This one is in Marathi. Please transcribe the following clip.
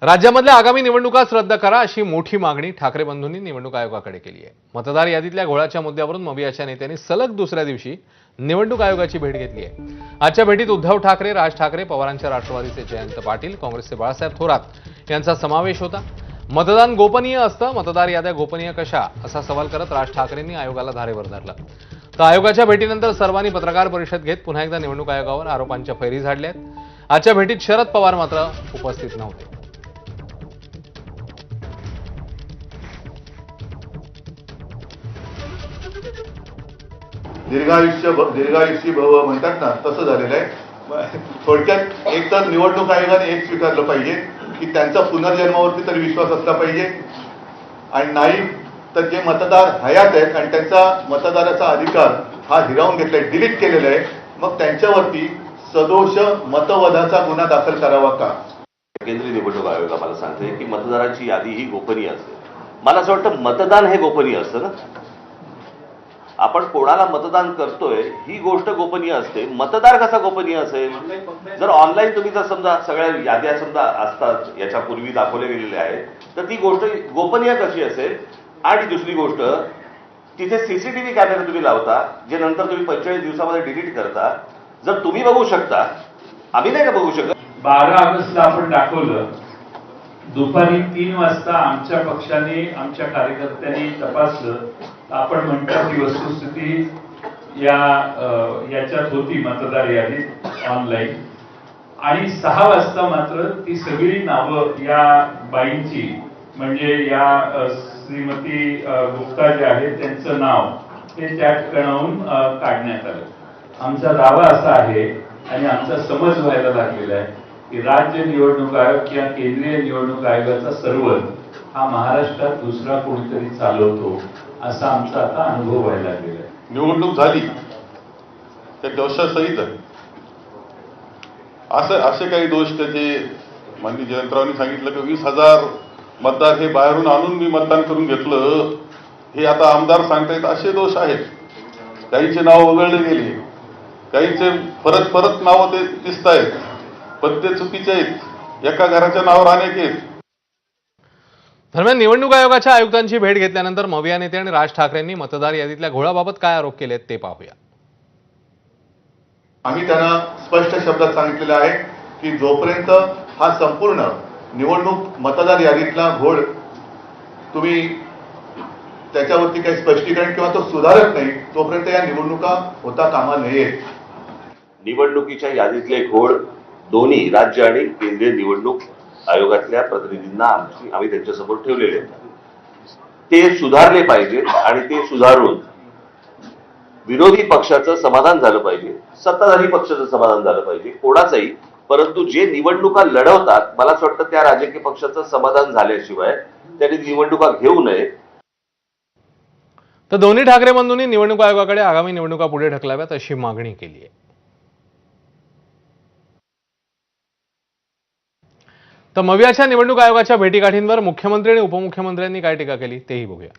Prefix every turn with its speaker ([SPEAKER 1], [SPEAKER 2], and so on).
[SPEAKER 1] राज्यामधल्या आगामी निवडणुकाच रद्द करा अशी मोठी मागणी ठाकरे बंधूंनी निवडणूक आयोगाकडे केली आहे। मतदार यादीतल्या घोळाच्या मुद्द्यावरून मवियाच्या नेत्यांनी सलग दुसऱ्या दिवशी निवडणूक आयोगाची भेट घेतली आहे। आजच्या भेटीत उद्धव ठाकरे, राज ठाकरे, पवारांच्या राष्ट्रवादीचे जयंत पाटील, काँग्रेसचे बाळासाहेब थोरात यांचा समावेश होता। मतदान गोपनीय असतं, मतदार याद्या गोपनीय कशा असा सवाल करत राज ठाकरेंनी आयोगाला धारेवर धरलं। तर आयोगाच्या भेटीनंतर सर्वांनी पत्रकार परिषद घेत पुन्हा एकदा निवडणूक आयोगावर आरोपांच्या फैरी झाडल्या आहेत। आजच्या भेटीत शरद पवार मात्र उपस्थित नव्हते।
[SPEAKER 2] दीर्घायुष्य भव म्हणतात ना, तसं झालेलं आहे। थोडक्यात एक तर निवडणूक आयोगाने एक स्वीकारलं पाहिजे की त्यांचा पुनर्जन्मावरती तरी विश्वास असला पाहिजे, आणि नाही तर जे मतदार हयात आहेत आणि त्यांचा मतदाराचा अधिकार हा हिरावून घेतलाय, डिलीट केलेला आहे, मग त्यांच्यावरती सदोष मतवधाचा गुन्हा दाखल करावा का?
[SPEAKER 3] केंद्रीय निवडणूक आयोग आम्हाला सांगते की मतदारांची यादी ही गोपनीय असते। मला असं वाटतं मतदान हे गोपनीय असतं ना, आपण कोणाला मतदान करतोय ही गोष्ट गोपनीय असते, मतदार कसा गोपनीय असेल? जर ऑनलाईन तुम्ही जर समजा सगळ्या याद्या समजा असतात याच्यापूर्वी दाखवल्या गेलेल्या आहेत, तर ती गोष्ट गोपनीय कशी असेल? आणि दुसरी गोष्ट, तिथे सीसीटीव्ही कॅमेरा तुम्ही लावता, जे नंतर तुम्ही 45 दिवसामध्ये डिलीट करता। जर तुम्ही बघू शकता, आम्ही नाही का बघू शकत?
[SPEAKER 4] 12 ऑगस्टला आपण दाखवलं, दुपारी 3 वाजता आमच्या पक्षाने, आमच्या कार्यकर्त्यांनी तपासलं, आपण म्हणतो की वस्तुस्थिती याच्यात होती मतदार यादीत ऑनलाईन, आणि 6 वाजता मात्र ती सगळी नावं या बाईंची, म्हणजे या श्रीमती गुप्ता जे आहेत त्यांचं नाव हे त्या ठिकाणाहून काढण्यात आलं। आमचा दावा असा आहे आणि आमचा समज व्हायला लागलेला आहे की राज्य निवडणूक आयोग किंवा केंद्रीय निवडणूक आयोगाचा सर्व्हर हा महाराष्ट्रात दुसरा कोणीतरी चालवतो, असा आमचा आता अनुभव व्हायला लागलेला आहे।
[SPEAKER 2] निवडणूक झाली त्या दोषासहित असे काही दोष त्याचे माननीय जयंतरावांनी सांगितलं की 20,000 मतदार हे बाहेरून आणून मी मतदान करून घेतलं, हे आता आमदार सांगतायत, असे दोष आहेत। काहींचे नाव वगळले गेले, काहींचे परत नावं ते दिसत आहेत, पण ते चुकीचे आहेत, एका घराच्या नावावर अनेक आहेत।
[SPEAKER 1] दरम्यान निवडणूक आयोगाच्या आयुक्तांची भेट घेतल्यानंतर मविया नेते आणि राज ठाकरेंनी मतदार यादीतल्या घोळाबाबत काय आरोप केलेत ते पाहूया।
[SPEAKER 2] आम्ही त्यांना स्पष्ट शब्दात सांगितलेलं आहे की जोपर्यंत हा संपूर्ण निवडणूक मतदार यादीतला घोळ तुम्ही त्याच्यावरती काही स्पष्टीकरण किंवा तो सुधारत नाही, तोपर्यंत या निवडणुका होता कामा नयेत।
[SPEAKER 3] निवडणुकीच्या यादीतले घोळ दोन्ही राज्य आणि केंद्रीय निवडणूक आयोगातल्या प्रतिनिधींना आम्ही त्यांच्यासमोर ठेवलेले आहेत। ते सुधारले पाहिजे आणि ते सुधारून विरोधी पक्षाचं समाधान झालं पाहिजे, सत्ताधारी पक्षाचं समाधान झालं पाहिजे, कोणाचंही, परंतु जे निवडणुका लढवतात, मला असं वाटतं त्या राजकीय पक्षाचं समाधान झाल्याशिवाय त्यांनी निवडणुका घेऊ नयेत।
[SPEAKER 1] तर दोन्ही ठाकरे बंधूंनी निवडणूक आयोगाकडे आगामी निवडणुका पुढे ढकलाव्यात अशी मागणी केली आहे। तर मवियाच्या निवडणूक आयोगाच्या भेटीगाठींवर मुख्यमंत्री आणि उपमुख्यमंत्र्यांनी काय टीका केली तेही बघूया।